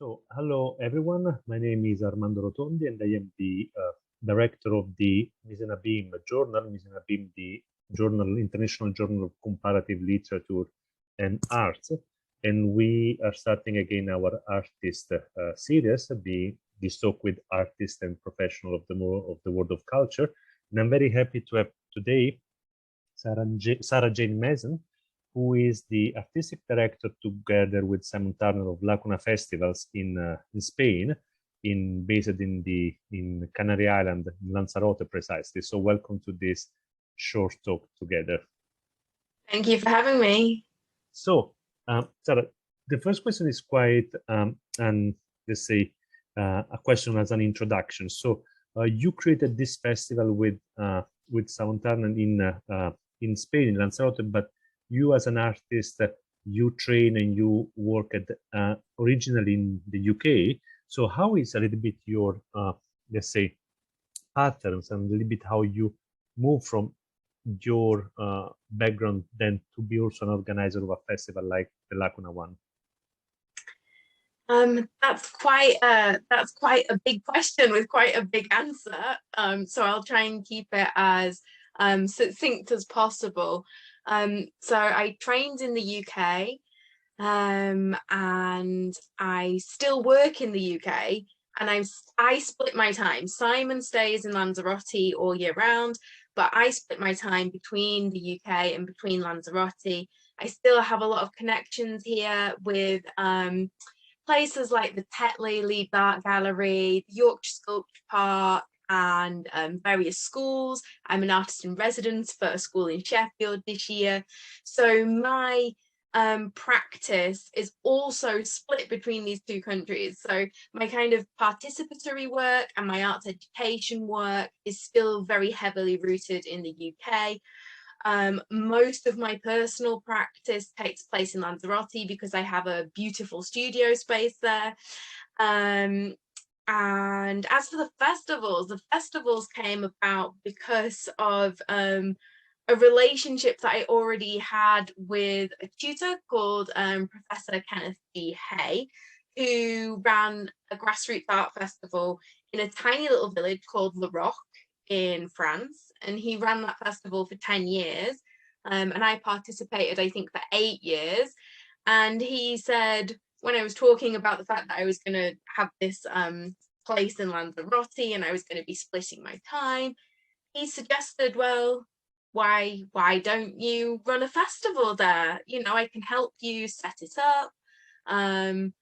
Hello everyone. My name is Armando Rotondi, and I am the director of the Mise and Abyme journal. Mise and Abyme, the International Journal of Comparative Literature and Arts. And we are starting again our artist series, this talk with artists and professionals of the world of culture. And I'm very happy to have today Sarah Jane Mason, who is the artistic director together with Simon Turner of Lacuna Festivals in Spain, based in Canary Island, in Lanzarote precisely. So welcome to this short talk together. Thank you for having me. So, Sarah, the first question is quite, let's say, a question as an introduction. So, you created this festival with Simon Turner in Spain, in Lanzarote, but you as an artist, you train and you work at originally in the UK. So how is a little bit your, let's say, patterns and a little bit how you move from your background then to be also an organizer of a festival like the Lacuna one? That's quite a big question with quite a big answer. So I'll try and keep it as succinct as possible. So I trained in the UK, and I still work in the UK, and I split my time. Simon stays in Lanzarote all year round, but I split my time between the UK and between Lanzarote. I still have a lot of connections here with places like the Tetley Leaf Art Gallery, Yorkshire Sculpture Park, and various schools. I'm an artist in residence for a school in Sheffield this year. So my practice is also split between these two countries. So my kind of participatory work and my arts education work is still very heavily rooted in the UK. Most of my personal practice takes place in Lanzarote because I have a beautiful studio space there. And as for the festivals came about because of a relationship that I already had with a tutor called Professor Kenneth G. Hay, who ran a grassroots art festival in a tiny little village called La Roque in France. And he ran that festival for 10 years. And I participated, I think, for 8 years. And he said, when I was talking about the fact that I was going to have this place in Lanzarote and I was going to be splitting my time, he suggested, well, why don't you run a festival there? You know, I can help you set it up. And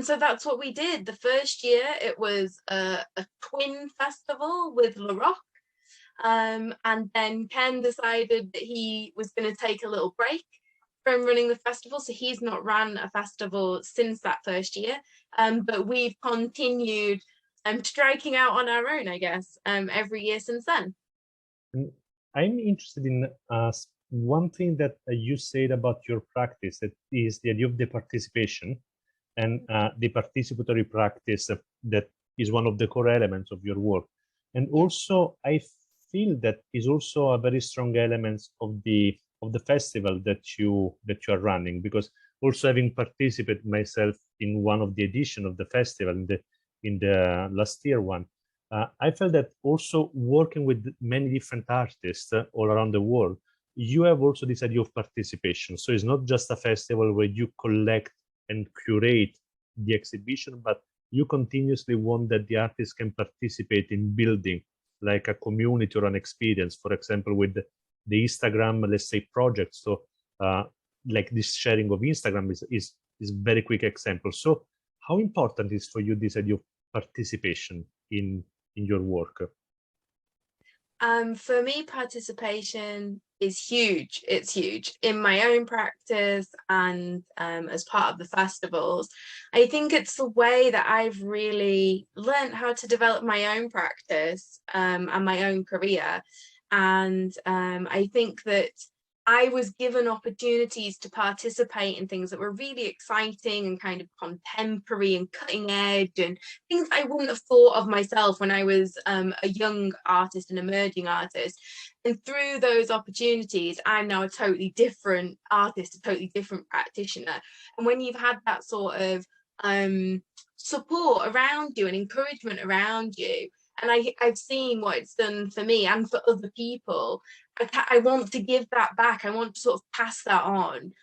so that's what we did. The first year it was a twin festival with La Roque. And then Ken decided that he was going to take a little break from running the festival, so he's not ran a festival since that first year, but we've continued striking out on our own, I guess, every year since then. I'm interested in one thing that you said about your practice, that is the idea of the participation and the participatory practice that is one of the core elements of your work. And also, I feel that is also a very strong element of the festival that you are running, because also having participated myself in one of the edition of the festival in the last year one, I felt that also working with many different artists all around the world, you have also this idea of participation. So it's not just a festival where you collect and curate the exhibition, but you continuously want that the artists can participate in building like a community or an experience. For example, with the Instagram, let's say, project. So like this sharing of Instagram is very quick example. So how important is for you this idea of participation in your work? For me, participation is huge. It's huge in my own practice and as part of the festivals. I think it's the way that I've really learned how to develop my own practice and my own career. And I think that I was given opportunities to participate in things that were really exciting and kind of contemporary and cutting edge, and things I wouldn't have thought of myself when I was a young artist, an emerging artist. And through those opportunities, I'm now a totally different artist, a totally different practitioner. And when you've had that sort of support around you and encouragement around you. And I've seen what it's done for me and for other people. I want to give that back. I want to sort of pass that on.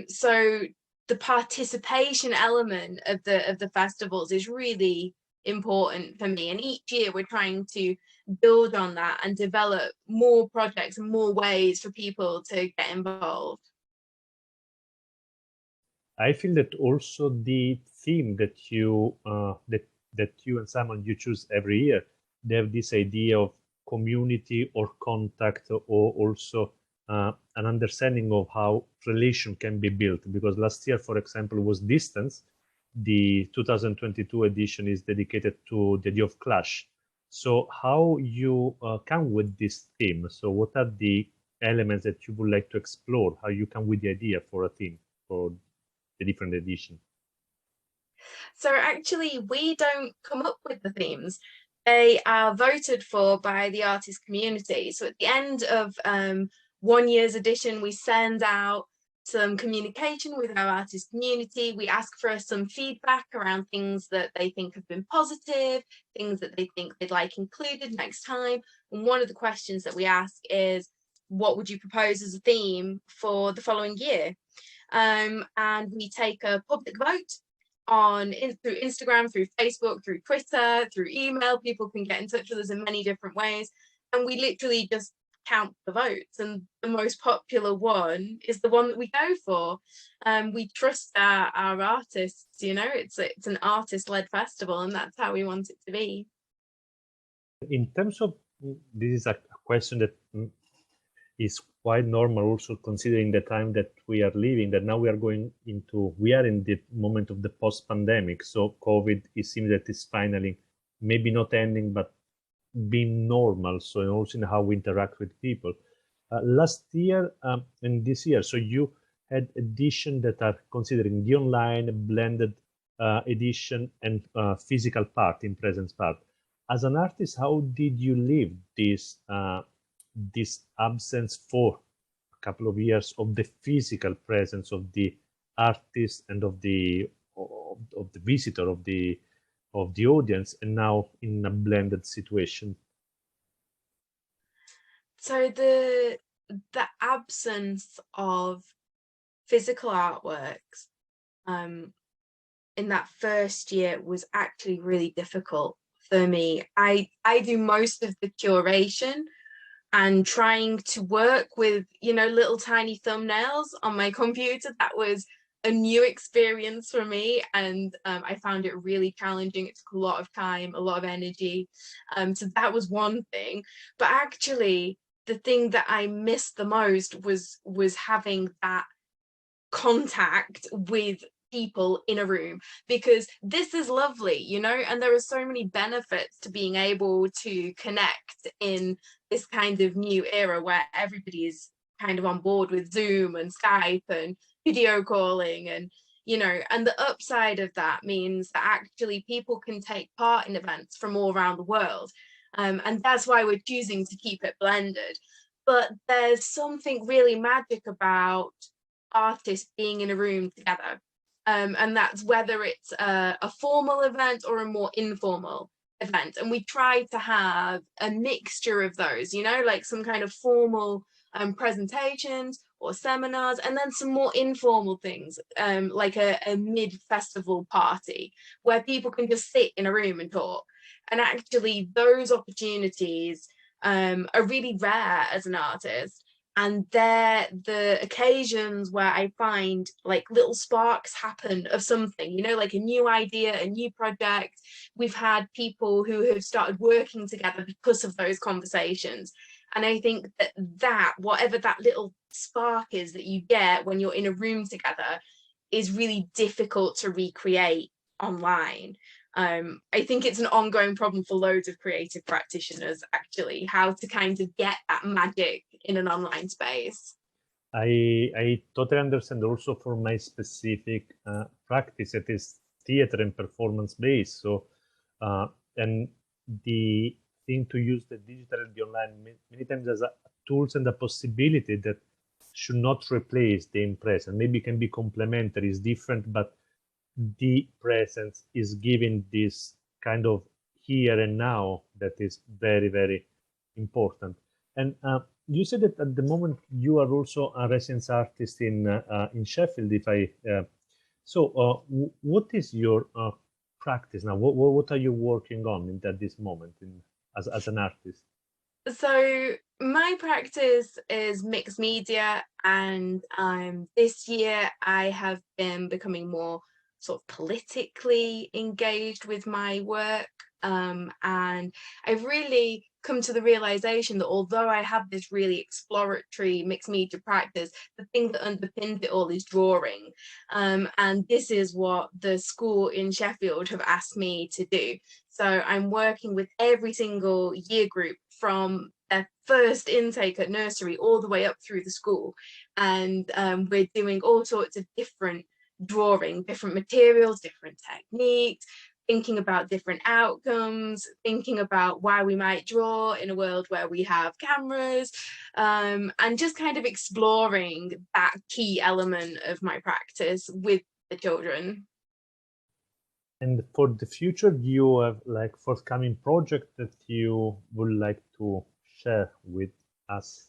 So the participation element of the festivals is really important for me. And each year we're trying to build on that and develop more projects and more ways for people to get involved. I feel that also the theme that you that you and Simon you choose every year, they have this idea of community or contact, or also an understanding of how relation can be built. Because last year, for example, was distance. The 2022 edition is dedicated to the idea of clash. So how you come with this theme? So what are the elements that you would like to explore? How you come with the idea for a theme for the different edition? So actually, we don't come up with the themes. They are voted for by the artist community. So at the end of one year's edition, we send out some communication with our artist community. We ask for some feedback around things that they think have been positive, things that they think they'd like included next time. And one of the questions that we ask is, what would you propose as a theme for the following year? And we take a public vote through Instagram, through Facebook, through Twitter, through email. People can get in touch with us in many different ways, and we literally just count the votes, and the most popular one is the one that we go for. We trust our artists, you know, it's an artist-led festival, and that's how we want it to be. In terms of, this is a question that is quite normal, also considering the time that we are living, that now we are in the moment of the post-pandemic. So COVID, it seems that is finally maybe not ending, but being normal. So also in how we interact with people. Last year and this year, so you had editions that are considering the online blended edition and physical part, in presence part. As an artist, how did you live this absence for a couple of years of the physical presence of the artist and of the visitor, of the audience, and now in a blended situation? So the absence of physical artworks in that first year was actually really difficult for me. I do most of the curation and trying to work with, you know, little tiny thumbnails on my computer. That was a new experience for me, and I found it really challenging. It took a lot of time, a lot of energy. So that was one thing. But actually, the thing that I missed the most was having that contact with people in a room, because this is lovely, you know, and there are so many benefits to being able to connect in this kind of new era where everybody is kind of on board with Zoom and Skype and video calling, and you know, and the upside of that means that actually people can take part in events from all around the world, and that's why we're choosing to keep it blended. But there's something really magic about artists being in a room together, and that's whether it's a formal event or a more informal event. And we try to have a mixture of those, you know, like some kind of formal presentations or seminars, and then some more informal things, like a mid-festival party where people can just sit in a room and talk. And actually those opportunities are really rare as an artist. And they're the occasions where I find like little sparks happen of something, you know, like a new idea, a new project. We've had people who have started working together because of those conversations. And I think that whatever that little spark is that you get when you're in a room together is really difficult to recreate online. I think it's an ongoing problem for loads of creative practitioners, actually, how to kind of get that magic in an online space. I totally understand. Also for my specific practice, it is theater and performance based. So, and the thing to use the digital and the online many times as a tools and a possibility that should not replace the in-presence. Maybe can be complementary, is different, but the presence is giving this kind of here and now that is very, very important. And you said that at the moment you are also a residence artist in Sheffield. If I what is your practice now? What are you working on at this moment as an artist? So my practice is mixed media, and this year I have been becoming more sort of politically engaged with my work. And I've really come to the realization that although I have this really exploratory mixed media practice, the thing that underpins it all is drawing. And this is what the school in Sheffield have asked me to do. So I'm working with every single year group from their first intake at nursery all the way up through the school. And we're doing all sorts of different drawing, different materials, different techniques, thinking about different outcomes, thinking about why we might draw in a world where we have cameras, and just kind of exploring that key element of my practice with the children. And for the future, do you have like forthcoming project that you would like to share with us?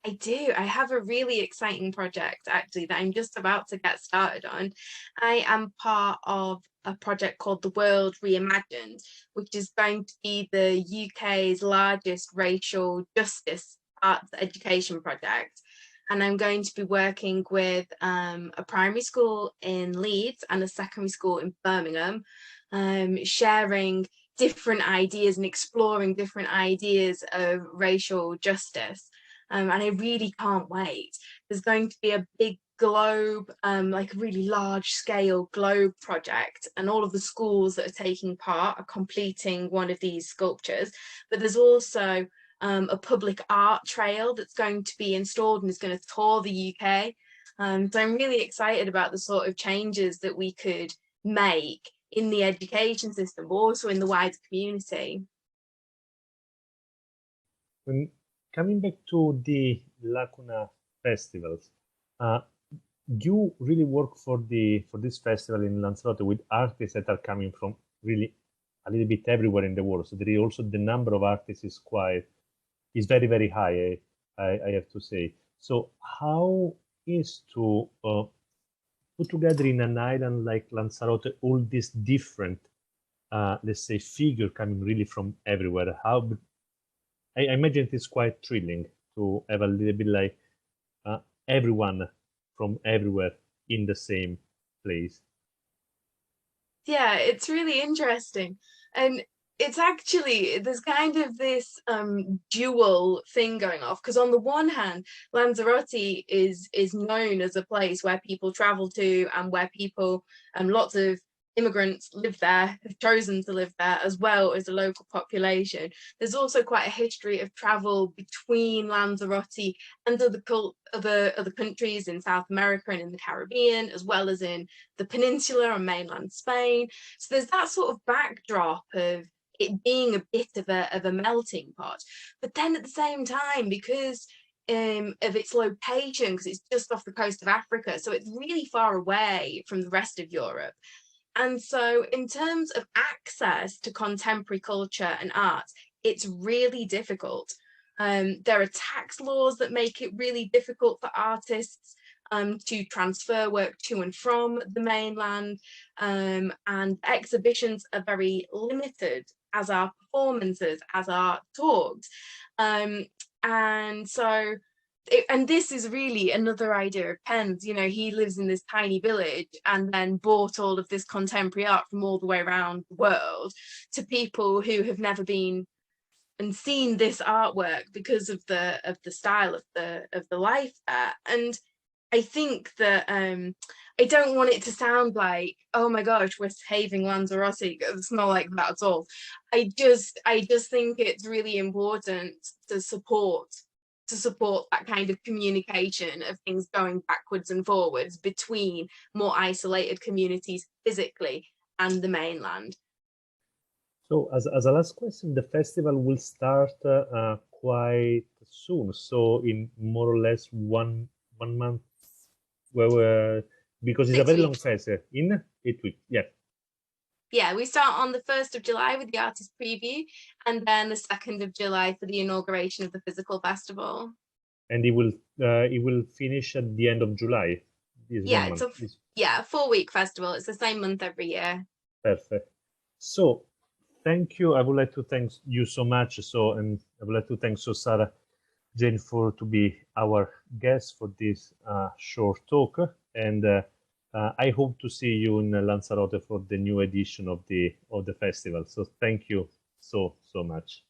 I do. I have a really exciting project actually that I'm just about to get started on. I am part of a project called The World Reimagined, which is going to be the UK's largest racial justice arts education project. And I'm going to be working with a primary school in Leeds and a secondary school in Birmingham, sharing different ideas and exploring different ideas of racial justice. And I really can't wait. There's going to be a big globe, like a really large scale globe project, and all of the schools that are taking part are completing one of these sculptures. But there's also a public art trail that's going to be installed and is going to tour the UK. So I'm really excited about the sort of changes that we could make in the education system, but also in the wider community. When coming back to the Lacuna Festivals, you really work for this festival in Lanzarote with artists that are coming from really a little bit everywhere in the world. So there is also the number of artists is very, very high, I have to say. So how is to put together in an island like Lanzarote all these different, let's say, figures coming really from everywhere? I imagine it's quite thrilling to have a little bit like everyone from everywhere in the same place. Yeah, it's really interesting. And it's actually, there's kind of this dual thing going off, because on the one hand, Lanzarote is known as a place where people travel to, and where people, lots of immigrants live there, have chosen to live there, as well as the local population. There's also quite a history of travel between Lanzarote and other countries in South America and in the Caribbean, as well as in the peninsula and mainland Spain. So there's that sort of backdrop of it being a bit of a melting pot. But then at the same time, because of its location, because it's just off the coast of Africa, so it's really far away from the rest of Europe. And so in terms of access to contemporary culture and art, it's really difficult. There are tax laws that make it really difficult for artists to transfer work to and from the mainland, and exhibitions are very limited, as are performances, as are talks. And so and this is really another idea of Penn's. You know, he lives in this tiny village and then bought all of this contemporary art from all the way around the world to people who have never been and seen this artwork because of the style of the life there. And I think that I don't want it to sound like, oh my gosh, we're saving Lanzarote. It's not like that at all. I just think it's really important to support that kind of communication of things going backwards and forwards between more isolated communities physically and the mainland. So as a last question, the festival will start quite soon. So in more or less one month, where because it's 6 a very long weeks. fest in 8 weeks. Yeah. Yeah, we start on the 1st of July with the artist preview, and then the 2nd of July for the inauguration of the physical festival. And it will finish at the end of July. Yeah, it's a 4-week festival. It's the same month every year. Perfect. So thank you. I would like to thank you so much. And I would like to thank Sarah Jane to be our guest for this short talk. And I hope to see you in Lanzarote for the new edition of the festival. So thank you so much.